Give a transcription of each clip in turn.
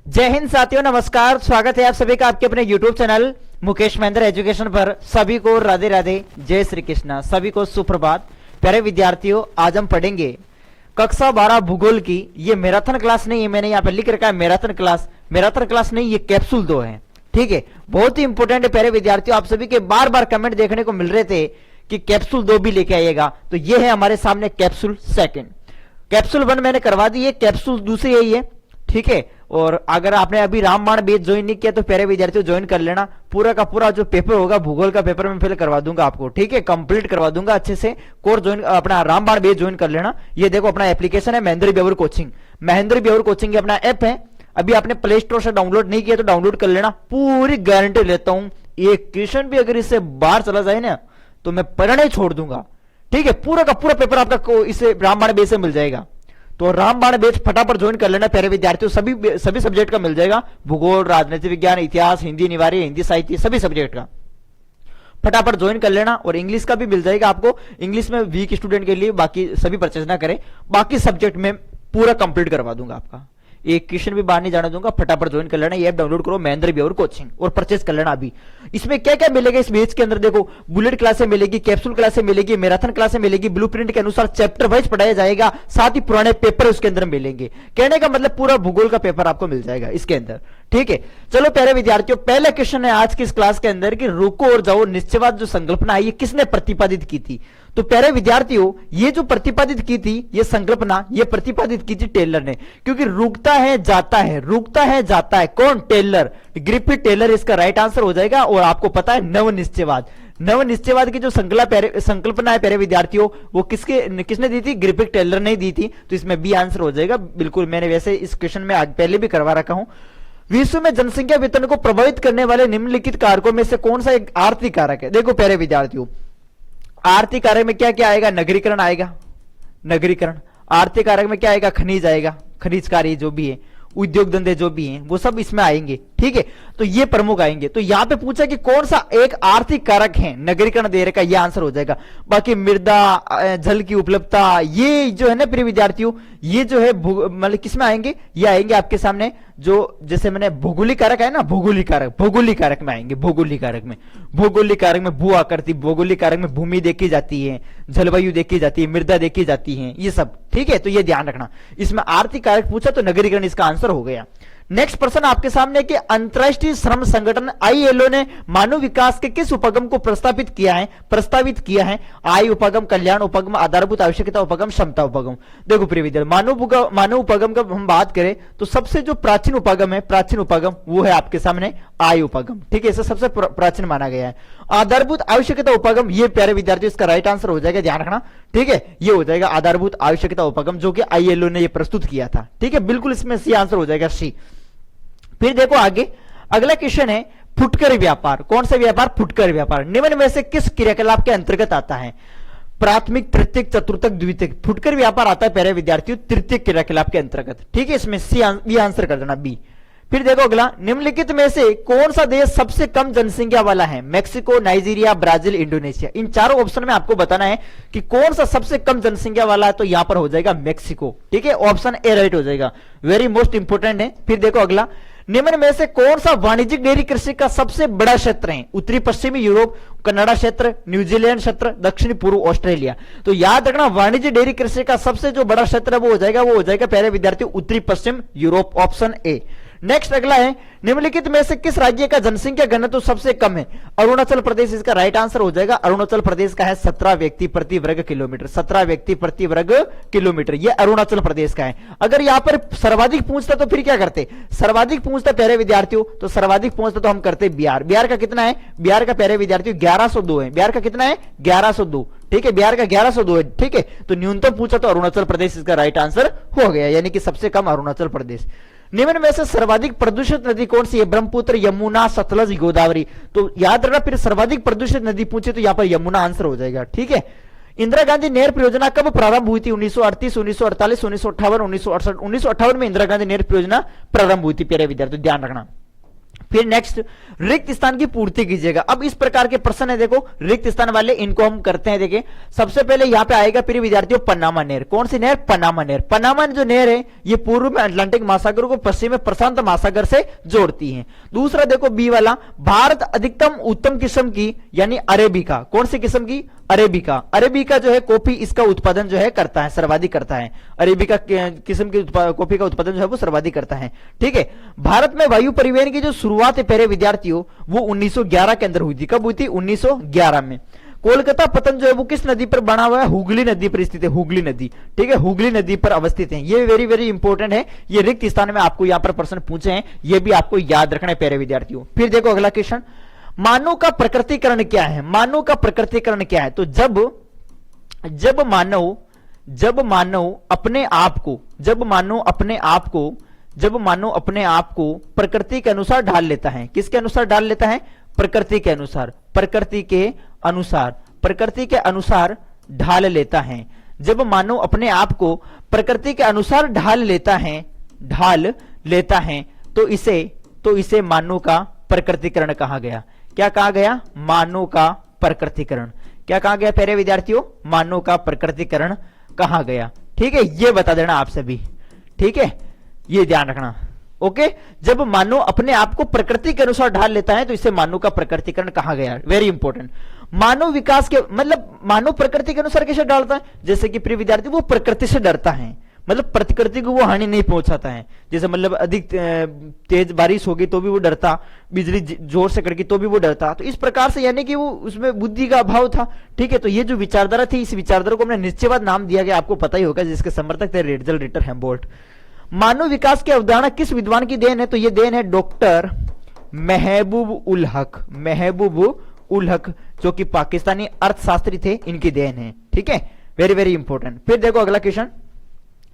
जय हिंद साथियों, नमस्कार। स्वागत है आप सभी का आपके अपने YouTube channel Mukesh Mahendra education पर। सभी को राधे राधे, जय श्री कृष्णा, सभी को सुप्रभात। प्यारे विद्यार्थियों, आज हम पढ़ेंगे कक्षा 12 भूगोल की। ये मैराथन क्लास नहीं है, मैंने यहाँ पे लिख रखा है मैराथन क्लास। मैराथन क्लास नहीं, ये कैप्सूल 2 है। ठीक है, बहुत ही इंपॉर्टेंट है प्यारे विद्यार्थियों। आप सभी के बार बार कमेंट देखने को मिल रहे थे कि कैप्सूल 2 भी लेके आइएगा, तो ये है हमारे सामने कैप्सूल 2। कैप्सूल 1 मैंने करवा दी है, कैप्सूल दूसरी यही है। ठीक है, और अगर आपने अभी रामबाण बेच ज्वाइन नहीं किया तो प्यारे विद्यार्थियों ज्वाइन कर लेना। पूरा का पूरा जो पेपर होगा भूगोल का पेपर मैं फिल करवा दूंगा आपको। ठीक है, कंप्लीट करवा दूंगा अच्छे से। कोर्स ज्वाइन, अपना रामबाण बेच ज्वाइन कर लेना। ये देखो अपना एप्लीकेशन है महेंद्र बेवर कोचिंग। महेंद्र बेवर कोचिंग अपना ऐप है, अभी आपने प्ले स्टोर से डाउनलोड नहीं किया तो डाउनलोड कर लेना। पूरी गारंटी लेता हूं, एक क्वेश्चन भी अगर इससे बाहर चला जाए ना तो मैं पढ़ना ही छोड़ दूंगा। ठीक है, पूरा का पूरा पेपर आपका इसे रामबाण बेच से मिल जाएगा। तो रामबाण बेच फटाफट ज्वाइन कर लेना प्यारे विद्यार्थियों। सभी सब्जेक्ट का मिल जाएगा, भूगोल, राजनीति विज्ञान, इतिहास, हिंदी निवार्य, हिंदी साहित्य, सभी सब्जेक्ट का फटाफट ज्वाइन कर लेना। और इंग्लिश का भी मिल जाएगा आपको। इंग्लिश में वीक स्टूडेंट के लिए बाकी सभी परचेज ना करें, बाकी सब्जेक्ट में पूरा कंप्लीट करवा दूंगा आपका। एक क्वेश्चन भी बाहर नहीं जाने दूंगा। फटाफट ज्वाइन कर लेना, ये ऐप डाउनलोड करो महेंद्र बेवर कोचिंग और परचेज कर लेना अभी। इसमें क्या क्या मिलेगा इस बेच के अंदर देखो, बुलेट क्लासें मिलेगी, कैप्सूल क्लासें मिलेगी, मैराथन क्लासें मिलेगी, ब्लूप्रिंट के अनुसार चैप्टर वाइज पढ़ाया जाएगा, साथ ही पुराने पेपर उसके अंदर मिलेंगे। कहने का मतलब पूरा भूगोल का पेपर आपको मिल जाएगा इसके अंदर। ठीक है, चलो प्यारे विद्यार्थियों, पहला क्वेश्चन है आज की इस क्लास के अंदर कि रुको और जाओ निश्चयवाद जो संकल्पना है ये किसने प्रतिपादित की थी। तो प्यारे विद्यार्थियों, ये जो प्रतिपादित की थी ये संकल्पना, ये प्रतिपादित की थी टेलर ने। क्योंकि रुकता है जाता है, रुकता है जाता है, कौन? टेलर, ग्रिफिथ टेलर इसका राइट आंसर हो जाएगा। और आपको पता है नवनिश्चयवाद, नवनिश्चयवाद की जो संकल्पना है प्यारे विद्यार्थियों वो किसने दी थी? ग्रिफिथ टेलर ने दी थी। तो इसमें बी आंसर हो जाएगा बिल्कुल। मैंने वैसे इस क्वेश्चन में आज पहले भी करवा रखा हूं। विश्व में जनसंख्या वितरण को प्रभावित करने वाले निम्नलिखित कारकों में से कौन सा एक आर्थिक कारक है? देखो प्यारे विद्यार्थियों, आर्थिक कारक में क्या क्या आएगा? नगरीकरण आएगा, नगरीकरण। आर्थिक कारक में क्या आएगा? खनिज आएगा, खनिज कार्य जो भी है, उद्योग धंधे जो भी हैं वो सब इसमें आएंगे। ठीक है, तो ये प्रमुख आएंगे। तो यहां पे पूछा कि कौन सा एक आर्थिक कारक है, नगरीकरण दे रखा, ये आंसर हो जाएगा। बाकी मृदा, जल की उपलब्धता, ये जो है ना प्रिय विद्यार्थियों, ये जो है मतलब किसमें आएंगे? ये आएंगे आपके सामने जो जैसे मैंने भौगोलिक कारक है ना, भौगोलिक कारक, भौगोलिक कारक में आएंगे। भौगोलिक कारक में, भौगोलिक कारक में भू आकृति, भौगोलिक कारक में भूमि देखी जाती है, जलवायु देखी जाती है, मृदा देखी जाती है, ये सब। ठीक है, तो ये ध्यान रखना। इसमें आर्थिक कारक पूछा तो नगरीकरण इसका आंसर हो गया। नेक्स्ट प्रश्न आपके सामने कि अंतरराष्ट्रीय श्रम संगठन आईएलओ ने मानव विकास के किस उपगम को प्रस्तावित किया है? आय उपगम, कल्याण उपगम, आधारभूत आवश्यकता उपगम, क्षमता उपगम। देखो प्रिय विद्यार्थी, मानव उपगम का हम बात करें तो सबसे जो प्राचीन उपगम है, प्राचीन उपगम वो है आपके सामने आय उपगम। ठीक है, इसे सबसे प्राचीन माना गया है। आधारभूत आवश्यकता उपगम, ये प्यारे विद्यार्थी इसका राइट आंसर हो जाएगा, ध्यान रखना। ठीक है, ये हो जाएगा आधारभूत आवश्यकता उपगम जो कि आईएलओ ने ये प्रस्तुत किया था। ठीक है, बिल्कुल इसमें सी आंसर हो जाएगा, सी। फिर देखो आगे अगला क्वेश्चन है फुटकर व्यापार। कौन सा व्यापार? फुटकर व्यापार। निम्न में से किस क्रियाकलाप के अंतर्गत आता है? प्राथमिक, तृतीयक, चतुर्थक, द्वितीयक। फुटकर व्यापार आता है प्यारे विद्यार्थियों तृतीयक क्रियाकलाप के अंतर्गत। ठीक है, इसमें बी आंसर कर देना, बी। फिर देखो अगला, निम्नलिखित में से कौन सा देश सबसे कम जनसंख्या वाला है? Mexico, Nigeria, Brazil, Indonesia. इन चारों ऑप्शन में आपको बताना है कि कौन सा सबसे कम जनसंख्या वाला है, तो यहां पर हो जाएगा मैक्सिको। ठीक है, ऑप्शन ए राइट हो जाएगा, वेरी मोस्ट इंपोर्टेंट है। फिर देखो अगला, निम्न में से कौन सा वाणिज्यिक डेयरी कृषि का सबसे बड़ा क्षेत्र है? उत्तरी पश्चिमी यूरोप, कनाडा क्षेत्र, न्यूजीलैंड क्षेत्र, दक्षिणी पूर्व ऑस्ट्रेलिया। तो याद रखना वाणिज्य डेयरी कृषि का सबसे जो बड़ा क्षेत्र है वो हो जाएगा प्यारे विद्यार्थी उत्तरी पश्चिम यूरोप, ऑप्शन ए। नेक्स्ट अगला है, निम्नलिखित में से किस राज्य का जनसंख्या घनत्व सबसे कम है? अरुणाचल प्रदेश इसका राइट आंसर हो जाएगा। अरुणाचल प्रदेश का है 17 व्यक्ति प्रति वर्ग किलोमीटर, 17 व्यक्ति प्रति वर्ग किलोमीटर, ये अरुणाचल प्रदेश का है। अगर यहां पर सर्वाधिक पूछता तो फिर क्या करते? सर्वाधिक पूछता प्यारे विद्यार्थियों, तो सर्वाधिक पूछता तो हम करते बिहार। बिहार का कितना है? बिहार का प्यारे विद्यार्थियों 1102 है। बिहार का कितना है? 1102। ठीक है, बिहार का 1102 है। ठीक है, तो न्यूनतम पूछा तो अरुणाचल प्रदेश इसका राइट आंसर हो गया, यानी कि सबसे कम अरुणाचल प्रदेश। निम्न में से सर्वाधिक प्रदूषित नदी कौन सी है? ब्रह्मपुत्र, यमुना, सतलज, गोदावरी। तो याद रखना, फिर सर्वाधिक प्रदूषित नदी पूछे तो यहां पर यमुना आंसर हो जाएगा। ठीक है, इंदिरा गांधी नहर परियोजना कब प्रारंभ हुई थी? 1938, 1948, 1958, 1968। 1958 में इंदिरा गांधी नहर परियोजना प्रारंभ हुई थी प्यारे विद्यार्थी, ध्यान रखना। फिर नेक्स्ट, रिक्त स्थान की पूर्ति कीजिएगा। अब इस प्रकार के प्रश्न है, देखो रिक्त स्थान वाले, इनको हम करते हैं। देखिए सबसे पहले यहां पे आएगा प्रिय विद्यार्थियों पनामा नहर। कौन सी नहर? पनामा नहर। पनामा जो नहर है ये पूर्व में अटलांटिक महासागर को पश्चिम में प्रशांत महासागर से जोड़ती है। दूसरा देखो बी वाला, भारत अधिकतम उत्तम किस्म की यानी अरेबिका, कौन सी किस्म की? अरेबिका। अरेबिका जो है कॉफी, इसका उत्पादन जो है करता है, सर्वाधिक करता है। अरेबिका किस्म की कॉफी का उत्पादन जो है वो सर्वाधिक करता है। ठीक है, भारत में वायु परिवहन की जो शुरुआत है प्यारे विद्यार्थियों वो 1911 के अंदर हुई थी। कब हुई थी? 1911 में। कोलकाता पतन जो है वो किस नदी पर बना हुआ है? हुगली नदी पर स्थित है, हुगली नदी। ठीक है, हुगली नदी पर अवस्थित है। ये वेरी वेरी इंपॉर्टेंट है, ये रिक्त स्थान में आपको यहां पर प्रश्न पूछे हैं, ये भी आपको याद रखना है प्यारे विद्यार्थियों। फिर देखो अगला क्वेश्चन, मानव का प्रकृतिकरण क्या है? मानव का प्रकृतिकरण क्या है? तो जब मानव अपने आप को प्रकृति के अनुसार ढाल लेता है। किसके अनुसार ढाल लेता है? प्रकृति के अनुसार ढाल लेता है। जब मानव अपने आप को प्रकृति के अनुसार ढाल लेता है तो इसे मानव का प्रकृतिकरण कहा गया। क्या कहा गया? मानव का प्रकृतिकरण। क्या कहा गया प्यारे विद्यार्थियों? मानव का प्रकृतिकरण कहा गया। ठीक है, ये बता देना आप सभी। ठीक है, ये ध्यान रखना। ओके, जब मानव अपने आप को प्रकृति के अनुसार ढाल लेता है तो इसे मानव का प्रकृतिकरण कहा गया। Very important. मानव विकास के मतलब मानव प्रकृति के अनुसार कैसे डालता है? जैसे कि प्रिय विद्यार्थी वो प्रकृति से डरता है, मतलब प्रकृति को वो हानि नहीं पहुंचाता है। जैसे मतलब अधिक तेज बारिश होगी तो भी वो डरता, बिजली जोर से कड़की तो भी वो डरता। तो इस प्रकार से यानी कि वो उसमें बुद्धि का अभाव था। ठीक है, तो ये जो विचारधारा थी, इस विचारधारा को हमने निश्चयवाद नाम दिया गया, आपको पता ही होगा, जिसके समर्थक थे रेडजल, रिटर, हेम्बोल्ट। मानव विकास की अवधारणा किस विद्वान की देन है? तो ये देन है डॉक्टर महबूब उल हक, जो कि पाकिस्तानी अर्थशास्त्री थे, इनकी देन है। ठीक है, वेरी वेरी इंपॉर्टेंट। फिर देखो अगला क्वेश्चन,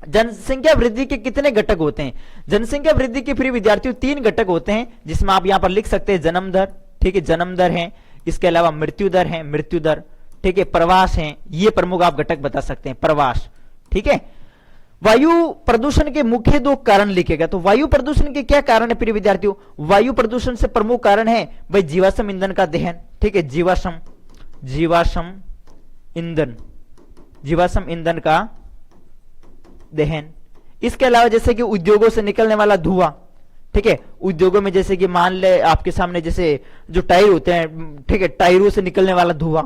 जनसंख्या वृद्धि के कितने घटक होते हैं? जनसंख्या वृद्धि के प्रिय विद्यार्थियों 3 घटक होते हैं, जिसमें आप यहां पर लिख सकते हैं जन्म दर। ठीक है, जन्म दर है, इसके अलावा मृत्यु दर है, मृत्यु दर। ठीक है, प्रवास है, ये प्रमुख आप घटक बता सकते हैं, प्रवास। ठीक है, वायु प्रदूषण के मुख्य 2 कारण लिखेगा। तो वायु प्रदूषण के क्या कारण है प्रिय विद्यार्थियों? वायु प्रदूषण से प्रमुख कारण है भाई जीवाश्म ईंधन का दहन। ठीक है, जीवाश्म ईंधन का दहन। इसके अलावा जैसे कि उद्योगों से निकलने वाला धुआं। ठीक है, उद्योगों में जैसे कि मान ले आपके सामने जैसे जो टायर होते हैं, ठीक है, टायरों से निकलने वाला धुआं,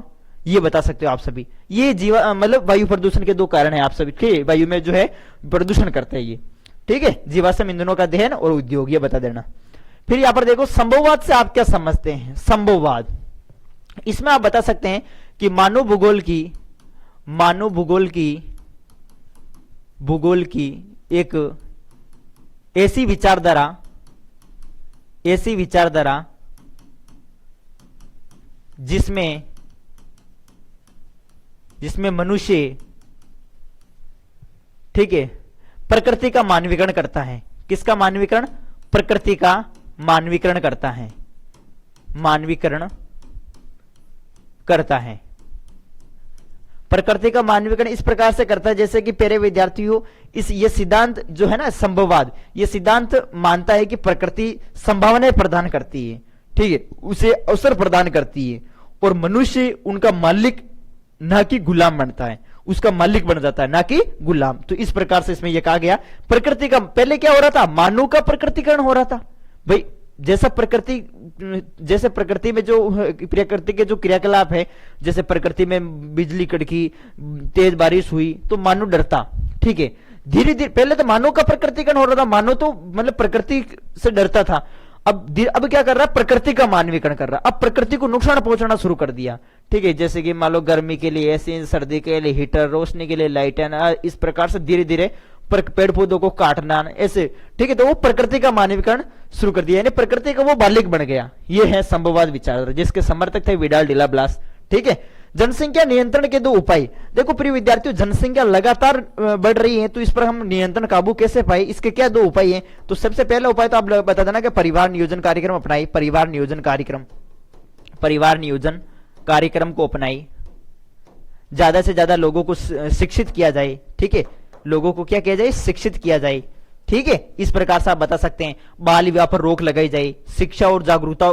ये बता सकते हो आप सभी। ये मतलब वायु प्रदूषण के 2 कारण हैं आप सभी। ठीक है, वायु में जो है प्रदूषण करते हैं ये। ठीक है, जीवाश्म ईंधनों का दहन और उद्योग, ये बता देना। फिर यहां पर देखो संभववाद से आप क्या समझते हैं? संभववाद, इसमें आप बता सकते हैं कि मानव भूगोल की एक ऐसी विचारधारा जिसमें मनुष्य, ठीक है, प्रकृति का मानवीकरण करता है। किसका मानवीकरण? प्रकृति का मानवीकरण करता है, प्रकृति का मानवीकरण इस प्रकार से करता है जैसे कि प्यारे विद्यार्थियों, ये सिद्धांत जो है ना संभववाद, ये सिद्धांत मानता है कि प्रकृति संभावनाएं प्रदान करती है। ठीक है, उसे अवसर प्रदान करती है और मनुष्य उनका मालिक ना कि गुलाम बनता है, उसका मालिक बन जाता है, ना कि गुलाम। तो इस प्रकार से इसमें यह कहा गया प्रकृति का, पहले क्या हो रहा था? मानव का प्रकृतिकरण हो रहा था भाई। जैसे प्रकृति में जो प्रकृति के जो क्रियाकलाप है, जैसे प्रकृति में बिजली कड़की, तेज बारिश हुई तो मानव डरता। ठीक है, धीरे धीरे पहले तो मानव का प्रकृतिकरण हो रहा था, मानव तो मतलब प्रकृति से डरता था। अब क्या कर रहा है? प्रकृति का मानवीकरण कर रहा है। अब प्रकृति को नुकसान पहुंचाना शुरू कर दिया। ठीक है, जैसे कि मान लो गर्मी के लिए एसी, सर्दी के लिए हीटर, रोशनी के लिए लाइटें, इस प्रकार से धीरे धीरे पेड़ पौधों को काटना ऐसे। ठीक है, तो वो प्रकृति का मानवीकरण शुरू कर दिया, यानी प्रकृति का वो मालिक बन गया। ये है संभववाद विचारधारा, जिसके समर्थक थे विडाल डिला ब्लास। ठीक है, जनसंख्या नियंत्रण के 2 उपाय। देखो प्रिय विद्यार्थियों, जनसंख्या लगातार बढ़ रही है, तो इस पर हम नियंत्रण काबू कैसे पाए? इसके क्या 2 उपाय हैं? तो सबसे पहला उपाय तो आप बता देना कि परिवार नियोजन कार्यक्रम अपनाई। परिवार नियोजन कार्यक्रम को अपनाई, ज्यादा से ज्यादा लोगों को शिक्षित किया जाए। ठीक है, लोगों को क्या किया जाए? शिक्षित किया जाए। ठीक है, इस प्रकार से आप बता सकते हैं। बाल विवाह पर रोक लगाई जाए, शिक्षा और जागरूकता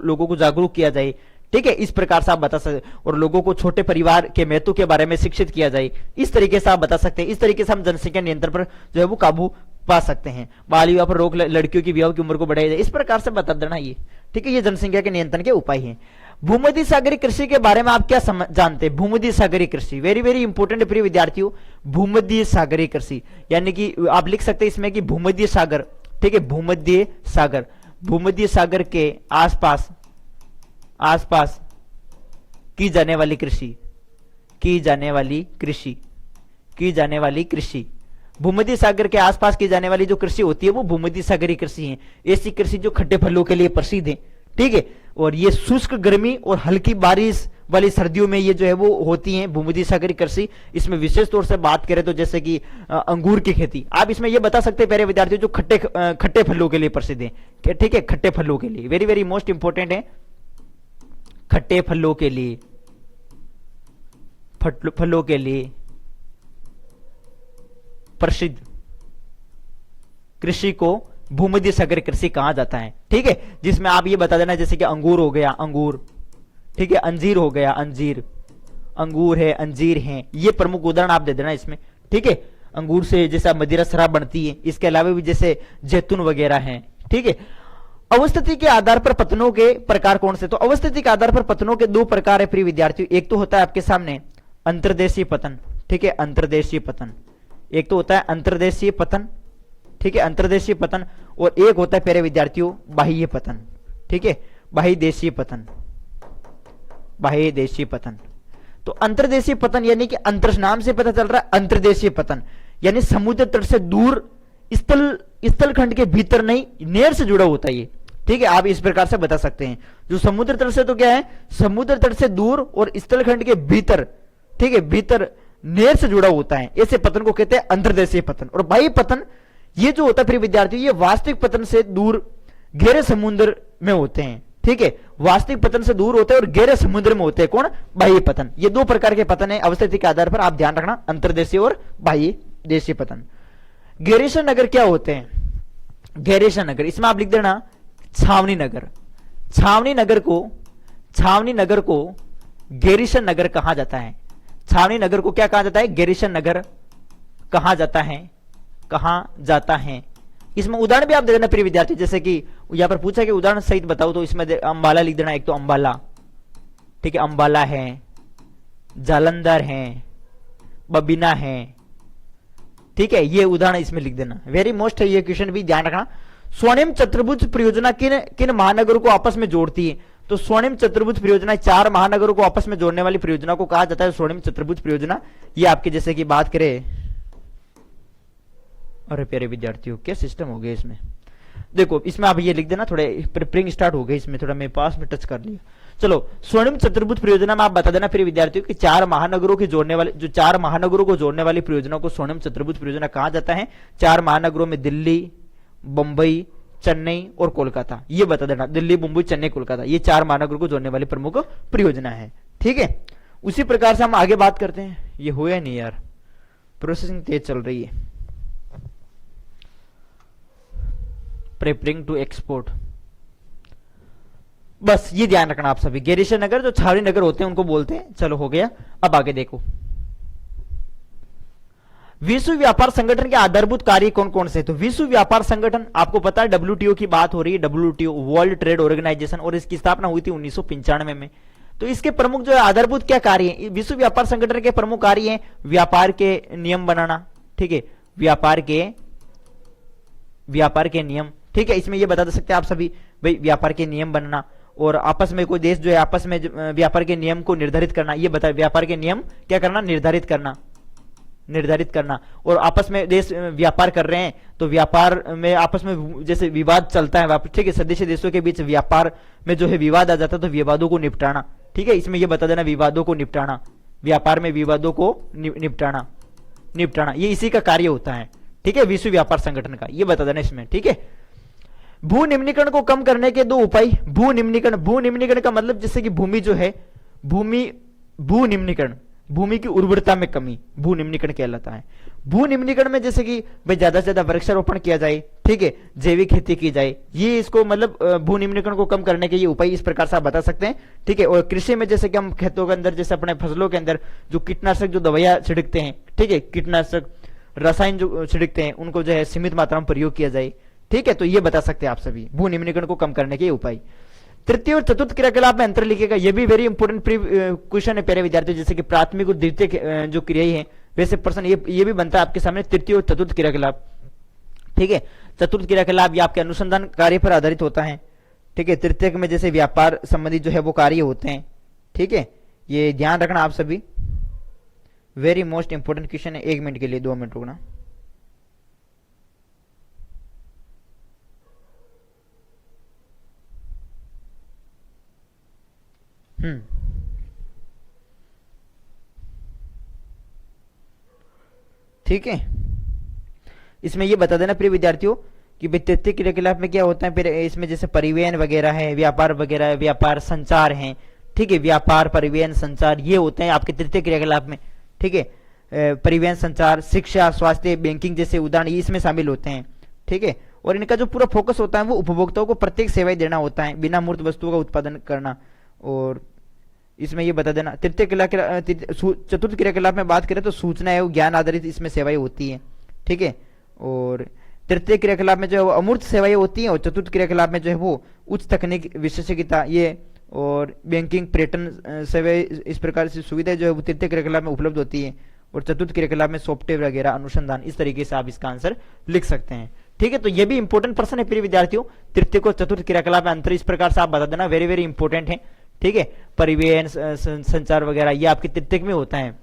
लोगों को जागरूक किया जाए, ठीक है, इस प्रकार से आप बता सकते हैं। और लोगों को छोटे परिवार के महत्व के बारे में शिक्षित किया जाए, इस तरीके से आप बता सकते हैं। इस तरीके से हम जनसंख्या नियंत्रण पर जो है वो काबू पा सकते हैं। बाल विवाह पर रोक, लड़कियों की विवाह की उम्र को बढ़ाया जाए, इस प्रकार से बता देना ये, ठीक है, ये जनसंख्या के नियंत्रण के उपाय हैं। भूमध्य सागरीय कृषि के बारे में आप क्या जानते हैं? भूमध्य सागरीय कृषि वेरी वेरी इंपॉर्टेंट प्रिय विद्यार्थियों। भूमध्य सागरीय कृषि यानी कि आप लिख सकते हैं इसमें कि भूमध्य सागर, ठीक है, भूमध्य सागर, भूमध्य सागर के आसपास आसपास की जाने वाली कृषि, की जाने वाली कृषि, की जाने वाली कृषि, भूमध्य सागर के आसपास की जाने वाली जो कृषि होती है वो भूमध्य सागरीय कृषि है। ऐसी कृषि जो खड्डे फलों के लिए प्रसिद्ध है, ठीक है, और ये शुष्क गर्मी और हल्की बारिश वाली सर्दियों में ये जो है वो होती हैं भूमध्य सागरीय कृषि। इसमें विशेष तौर से बात करें तो जैसे कि अंगूर की खेती, आप इसमें ये बता सकते हैं प्यारे विद्यार्थियों, जो खट्टे फलों के लिए प्रसिद्ध है, ठीक है, खट्टे फलों के लिए वेरी वेरी मोस्ट इंपॉर्टेंट है, खट्टे फलों के लिए, फलों के लिए प्रसिद्ध कृषि को भूमध्य सागरीय कृषि कहा जाता है, ठीक है, जिसमें आप ये बता देना जैसे कि अंगूर हो गया, अंगूर, ठीक है, अंजीर हो गया, अंजीर, अंगूर है, अंजीर है, ये प्रमुख उदाहरण आप दे देना इसमें, ठीक है। अंगूर से जैसे मदिरा शराब बनती है, इसके अलावा भी जैसे जैतून वगैरह हैं, ठीक है। अवस्थिति के आधार पर पतनों के प्रकार कौन से? तो अवस्थिति के आधार पर पतनों के दो प्रकार है प्रिय विद्यार्थियों। एक तो होता है आपके सामने अंतर्देशीय पतन, ठीक है, अंतर्देशीय पतन, एक तो होता है अंतर्देशीय पतन, ठीक है, अंतर्देशीय पतन, और एक होता है प्यारे विद्यार्थियों बाह्य पतन, ठीक है, बाह्य देशीय पतन, बाह्य देशीय पतन। तो अंतर्देशीय पतन यानी कि अंतर नाम से पता चल रहा है, अंतर्देशीय पतन यानी समुद्र तट से दूर, स्थल खंड के भीतर नहीं, नेर से जुड़ा होता है ये, ठीक है, आप इस प्रकार से बता सकते हैं। जो समुद्र तट से तो क्या है, समुद्र तट से दूर और स्थल खंड के भीतर, ठीक है, भीतर नेर से जुड़ा होता है, ऐसे पतन को कहते हैं अंतर्देशीय पतन। और बाह्य पतन ये जो होता है प्रिय विद्यार्थियों, ये वास्तविक पतन से दूर गहरे समुद्र में होते हैं, ठीक है, वास्तविक पतन से दूर होते हैं और गहरे समुद्र में होते हैं। कौन? बाह्य पतन। ये दो प्रकार के पतन है अवस्थिति के आधार पर, आप ध्यान रखना, अंतर्देशीय और बाह्य देशीय पतन। गैरीसन नगर क्या होते हैं? गैरीसन नगर, इसमें आप लिख देना छावनी नगर। छावनी नगर को गैरीसन नगर कहा जाता है। छावनी नगर को क्या कहा जाता है? गैरीसन नगर कहा जाता है, कहा जाता है। इसमें उदाहरण भी आप दे देना प्रिय विद्यार्थी, जैसे कि यहां पर पूछा कि उदाहरण सहित बताओ, तो इसमें अंबाला लिख देना, एक तो अंबाला, ठीक है, अंबाला है, जालंधर है, बबीना है, ठीक है, ये उदाहरण इसमें लिख देना। वेरी मोस्ट है ये क्वेश्चन, भी ध्यान रखना। स्वर्णिम चतुर्भुज परियोजना किन किन महानगरों को आपस में जोड़ती है? तो स्वर्णिम चतुर्भुज परियोजना चार महानगरों को आपस में जोड़ने वाली परियोजना को कहा जाता है स्वर्णिम चतुर्भुज परियोजना। ये आपके जैसे कि बात करें, अरे प्यारे विद्यार्थियों क्या सिस्टम हो गया इसमें, देखो इसमें आप ये लिख देना, थोड़े प्रिंग स्टार्ट हो गई इसमें, थोड़ा मेरे पास में टच कर लिया। चलो, स्वर्णिम चतुर्भुज परियोजना में आप बता देना प्रिय विद्यार्थियों कि चार महानगरों के जोड़ने वाले, जो चार महानगरों को जोड़ने वाली परियोजना को स्वर्णिम चतुर्भुज परियोजना कहा जाता है। चार महानगरों में दिल्ली, बंबई, चेन्नई और कोलकाता, ये बता देना, दिल्ली, मुंबई, चेन्नई, कोलकाता, ये चार महानगरों को जोड़ने वाली प्रमुख परियोजना है, ठीक है। उसी प्रकार से हम आगे बात करते हैं। ये हो या नहीं यार, प्रोसेसिंग तेज चल रही है। प्रिपेयरिंग टू एक्सपोर्ट, बस ये ध्यान रखना आप सभी। गैरीसन नगर जो छावनी नगर होते हैं उनको बोलते हैं। चलो हो गया, अब आगे देखो। विश्व व्यापार संगठन के आधारभूत कार्य कौन कौन से? तो विश्व व्यापार संगठन आपको पता है डब्ल्यूटीओ की बात हो रही है, डब्ल्यूटीओ वर्ल्ड ट्रेड ऑर्गेनाइजेशन, और इसकी स्थापना हुई थी 1995 में। तो इसके प्रमुख जो है आधारभूत क्या कार्य है? विश्व व्यापार संगठन के प्रमुख कार्य हैं व्यापार के नियम बनाना, ठीक है, व्यापार के नियम, ठीक है। इसमें ये बता सकते हैं आप सभी भाई, व्यापार के नियम बनना, और आपस में कोई देश जो है आपस में व्यापार के नियम को निर्धारित करना, ये बता, व्यापार के नियम क्या करना? निर्धारित करना। और आपस में देश व्यापार कर रहे हैं तो व्यापार में आपस में जैसे विवाद चलता है, ठीक है, सदस्य देशों के बीच व्यापार में जो है विवाद आ जाता है तो विवादों को निपटाना, ठीक है। इसमें ये बता देना विवादों को निपटाना, व्यापार में विवादों को निपटाना, ये इसी का कार्य होता है, ठीक है, विश्व व्यापार संगठन का, ये बता देना इसमें, ठीक है। भू निम्नीकरण को कम करने के दो उपाय। भू निम्नीकरण का मतलब जैसे कि भूमि जो है, भू निम्नीकरण भूमि की उर्वरता में कमी भू निम्नीकरण कहलाता है। भू निम्नीकरण में जैसे कि भाई ज्यादा से ज्यादा वृक्षारोपण किया जाए, ठीक है, जैविक खेती की जाए, ये इसको मतलब भू निम्नीकरण को कम करने के ये उपाय इस प्रकार से आप बता सकते हैं, ठीक है। और कृषि में जैसे कि हम खेतों के अंदर जैसे अपने फसलों के अंदर जो कीटनाशक जो दवाइयां छिड़कते हैं, ठीक है, कीटनाशक रसायन जो छिड़कते हैं उनको जो है सीमित मात्रा में प्रयोग किया जाए, ठीक है। तो ये बता सकते हैं आप सभी भू निम्नीकरण को कम करने के उपाय। तृतीय और चतुर्थ क्रियाकलाप में अंतर लिखेगा, ये भी वेरी इंपॉर्टेंट क्वेश्चन है प्यारे विद्यार्थियों। जैसे कि प्राथमिक और द्वितीय जो क्रियाएं हैं वैसे प्रश्न ये भी बनता है आपके सामने तृतीय और चतुर्थ क्रियाकलाप, ठीक है। चतुर्थ क्रियाकलाप ये आपके अनुसंधान कार्य पर आधारित होता है, ठीक है। तृतीयक में जैसे व्यापार संबंधी जो है वो कार्य होते हैं, ठीक है। ये ध्यान रखना आप सभी, वेरी मोस्ट इंपॉर्टेंट क्वेश्चन है। 1 मिनट के लिए 2 मिनट रुकना। ठीक है, इसमें ये बता देना प्रिय विद्यार्थियों कि तृतीय क्रियाकलाप में क्या होता है। फिर इसमें जैसे परिवहन वगैरह है, व्यापार वगैरह है, व्यापार संचार है, ठीक है। व्यापार परिवहन संचार ये होते हैं आपके तृतीय क्रियाकलाप में, ठीक है। परिवहन संचार शिक्षा स्वास्थ्य बैंकिंग जैसे उदाहरण इसमें शामिल होते हैं, ठीक है। और इनका जो पूरा फोकस होता है वो उपभोक्ताओं को प्रत्येक सेवाएं देना होता है, बिना मूर्त वस्तुओं का उत्पादन करना। और इसमें ये बता देना तृतीय चतुर्थ क्रियाकलाप में बात करें तो सूचना एवं ज्ञान आधारित इसमें सेवाएं होती है, ठीक है। और तृतीय क्रियाकलाप में जो है अमूर्त सेवाएं होती हैं, और चतुर्थ क्रियाकलाप में जो है वो उच्च तकनीक विशेषज्ञता ये और बैंकिंग पर्यटन सेवाएं इस प्रकार से सुविधाएं जो है वो तृतीय क्रियाकलाप में उपलब्ध होती है। और चतुर्थ क्रियाकलाप में सॉफ्टवेयर वगैरह अनुसंधान, इस तरीके से आप इसका आंसर लिख सकते हैं, ठीक है। तो ये भी इंपॉर्टेंट प्रश्न है प्रिय विद्यार्थियों। तृतीय को चतुर्थ क्रियाकलाप में अंतर इस प्रकार से आप बता देना, वेरी वेरी इंपॉर्टेंट है, ठीक है। परिवहन संचार वगैरह ये आपके तृतीय में होता है,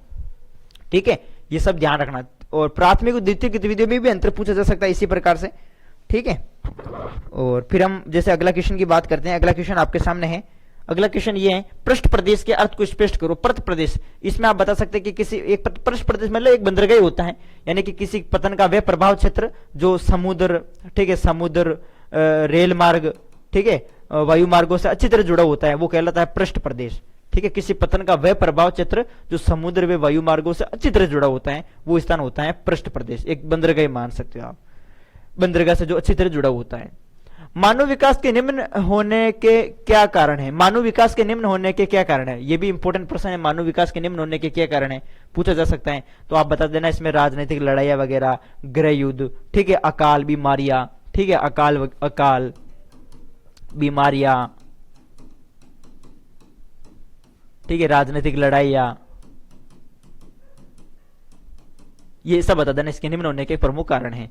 ठीक है, ये सब ध्यान रखना। और प्राथमिक और द्वितीय गतिविधियों में भी अंतर पूछा जा सकता है इसी प्रकार से, ठीक है। और फिर हम जैसे अगला क्वेश्चन की बात करते हैं। अगला क्वेश्चन आपके सामने है। अगला क्वेश्चन ये है, पृष्ठ प्रदेश के अर्थ को स्पष्ट करो। पृष्ठ प्रदेश, इसमें आप बता सकते हैं कि किसी एक पृष्ठ प्रदेश मतलब एक बंदरगाह होता है, यानी कि किसी पतन का वह प्रभाव क्षेत्र जो समुद्र, ठीक है, समुद्र रेल मार्ग, ठीक है, वायु मार्गों से अच्छी तरह जुड़ा होता है, वो कहलाता है पृष्ठ प्रदेश, ठीक है। किसी पतन का वह प्रभाव क्षेत्र जो समुद्र व वायु मार्गों से अच्छी तरह जुड़ा होता है वो स्थान होता है पृष्ठ प्रदेश। एक बंदरगाह मान सकते हो आप, बंदरगाह से जो अच्छी तरह जुड़ा होता है। मानव विकास के निम्न होने के क्या कारण है? मानव विकास के निम्न होने के क्या कारण है? ये भी इंपॉर्टेंट प्रश्न है, मानव विकास के निम्न होने के क्या कारण है पूछा जा सकता है। तो आप बता देना इसमें राजनीतिक लड़ाइयां वगैरह, गृह युद्ध, ठीक है, अकाल बीमारियां, ठीक है, अकाल बीमारियां, ठीक है, राजनीतिक लड़ाइयां, ये सब बता देना इसके निम्न होने के प्रमुख कारण है।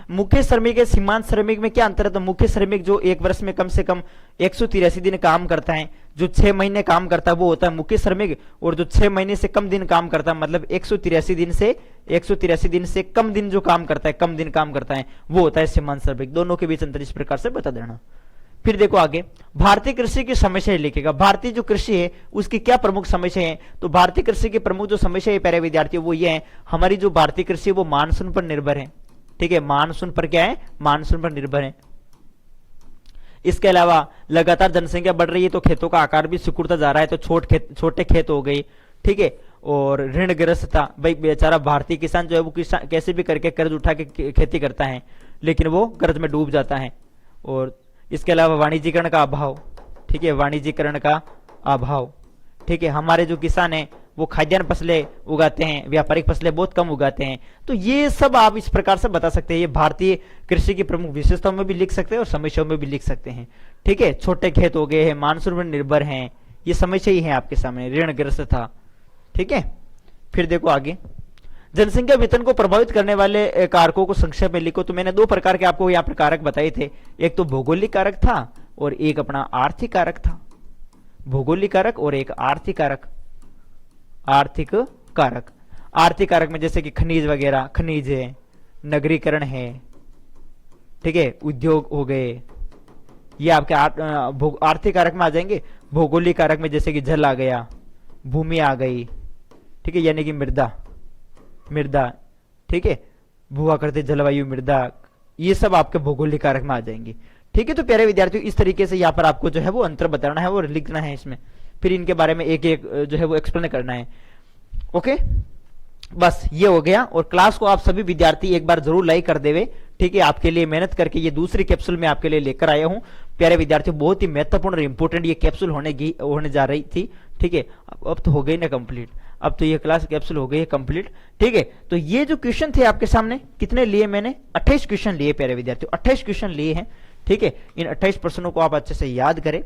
मुख्य श्रमिक है सीमांत श्रमिक में क्या अंतर है? तो मुख्य श्रमिक जो एक वर्ष में कम से कम 183 दिन काम करता है, जो 6 महीने काम करता है वो होता है मुख्य श्रमिक, और जो 6 महीने से कम दिन काम करता है मतलब 183 दिन से कम दिन जो काम करता है, कम दिन काम करता है वो होता है सीमांत श्रमिक। दोनों के बीच अंतर इस प्रकार से बता देना। फिर देखो आगे, भारतीय कृषि की समस्या लिखेगा। भारतीय जो कृषि है उसकी क्या प्रमुख समस्या है? तो भारतीय कृषि की प्रमुख जो समस्या है प्यारे विद्यार्थियों वो ये है, हमारी जो भारतीय कृषि है वो मानसून पर निर्भर है, ठीक है, मानसून पर क्या है, मानसून पर निर्भर है। इसके अलावा लगातार जनसंख्या बढ़ रही है तो खेतों का आकार भी सिकुड़ता जा रहा है, तो छोटे खेत हो गए, ठीक है। और ऋणग्रस्तता, भाई बेचारा भारतीय किसान जो है वो किसान कैसे भी करके कर्ज उठा के खेती करता है लेकिन वो कर्ज में डूब जाता है। और इसके अलावा वाणिज्यीकरण का अभाव, ठीक है, वाणिज्यीकरण का अभाव, ठीक है। हमारे जो किसान हैं वो खाद्यान्न फसलें उगाते हैं, व्यापारिक फसलें बहुत कम उगाते हैं। तो ये सब आप इस प्रकार से बता सकते हैं। ये भारतीय कृषि की प्रमुख विशेषताओं में भी लिख सकते हैं और समस्याओं में भी लिख सकते हैं, ठीक है। छोटे खेत हो गए हैं, मानसून पर निर्भर हैं, ये समस्या ही है आपके सामने, ऋणग्रस्त था, ठीक है। फिर देखो आगे, जनसंख्या वेतन को प्रभावित करने वाले कारकों को संक्षेप में लिखो। तो मैंने 2 प्रकार के आपको यहाँ पर कारक बताए थे, एक तो भौगोलिक कारक था और एक अपना आर्थिक कारक था। भौगोलिक कारक और एक आर्थिक कारक। आर्थिक कारक, आर्थिक कारक में जैसे कि खनिज वगैरह, खनिज है, नगरीकरण है, ठीक है, उद्योग हो गए, ये आपके आर्थिक कारक में आ जाएंगे। भौगोलिक कारक में जैसे कि जल आ गया, भूमि आ गई, ठीक है, यानी कि मृदा, ठीक है, भूआकृति, जलवायु, मृदा, ये सब आपके भौगोलिक कारक में आ जाएंगे, ठीक है। तो प्यारे विद्यार्थियों इस तरीके से यहाँ पर आपको जो है वो अंतर बताना है और लिखना है इसमें, फिर इनके बारे में एक एक जो है वो एक्सप्लेन करना है। ओके, बस ये हो गया। और क्लास को आप सभी विद्यार्थी एक बार जरूर लाइक कर देवे, ठीक है। आपके लिए मेहनत करके ये दूसरी कैप्सूल में आपके लिए लेकर आया हूं प्यारे विद्यार्थियों। बहुत ही महत्वपूर्ण और इंपॉर्टेंट ये कैप्सूल होने जा रही थी, ठीक है। अब तो हो गई ना कंप्लीट, अब तो ये क्लास कैप्सूल हो गई है कंप्लीट, ठीक है। तो ये जो क्वेश्चन थे आपके सामने, कितने लिए मैंने? 28 क्वेश्चन लिए प्यारे विद्यार्थियों, 28 क्वेश्चन लिए हैं, ठीक है। इन 28 प्रश्नों को आप अच्छे से याद करें,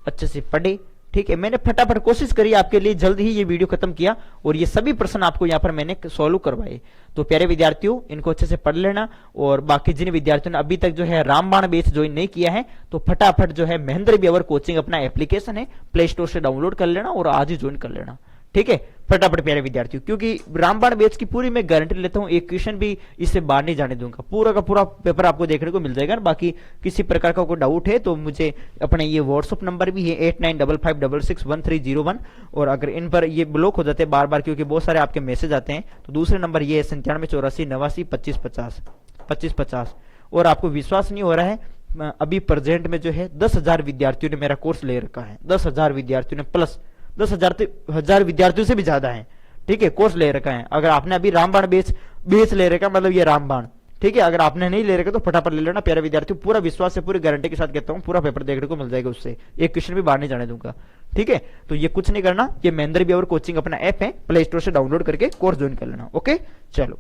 अच्छे से पढ़े, ठीक है। मैंने फटाफट कोशिश करी आपके लिए जल्द ही ये वीडियो खत्म किया और ये सभी प्रश्न आपको यहाँ पर मैंने सॉल्व करवाए। तो प्यारे विद्यार्थियों इनको अच्छे से पढ़ लेना। और बाकी जिन विद्यार्थियों ने अभी तक जो है रामबाण बैच ज्वाइन नहीं किया है तो फटाफट जो है महेंद्र ब्यवर कोचिंग अपना एप्लीकेशन है प्ले स्टोर से डाउनलोड कर लेना और आज ही ज्वाइन कर लेना, ठीक है। फटाफट प्यारे विद्यार्थियों, क्योंकि रामबाण बैच की पूरी मैं गारंटी लेता हूं, एक क्वेश्चन भी इससे बाहर नहीं जाने दूंगा, पूरा का पूरा पेपर आपको देखने को मिल जाएगा। बाकी किसी प्रकार का कोई डाउट है तो मुझे अपने ये व्हाट्सअप नंबर भी है 8955661301, और अगर इन पर ये ब्लॉक हो जाते हैं बार बार क्योंकि बहुत सारे आपके मैसेज आते हैं तो दूसरे नंबर ये है 9784892550 और आपको विश्वास नहीं हो रहा है, अभी प्रेजेंट में जो है 10,000 विद्यार्थियों ने मेरा कोर्स ले रखा है, 10,000 विद्यार्थियों ने प्लस 10,000 विद्यार्थियों से भी ज्यादा है, ठीक है, कोर्स ले रखा है। अगर आपने अभी रामबाण बेच ले रखा मतलब ये रामबाण, ठीक है। अगर आपने नहीं ले रखा तो फटाफट ले लेना प्यारे विद्यार्थियों, पूरा विश्वास से पूरी गारंटी के साथ कहता हूं, पूरा पेपर देखने को मिल जाएगा उससे, एक क्वेश्चन भी बाहर नहीं जाने दूंगा, ठीक है। तो ये कुछ नहीं करना, ये महेंद्र ब्यवर कोचिंग अपना ऐप है, प्ले स्टोर से डाउनलोड करके कोर्स ज्वाइन कर लेना। ओके चलो।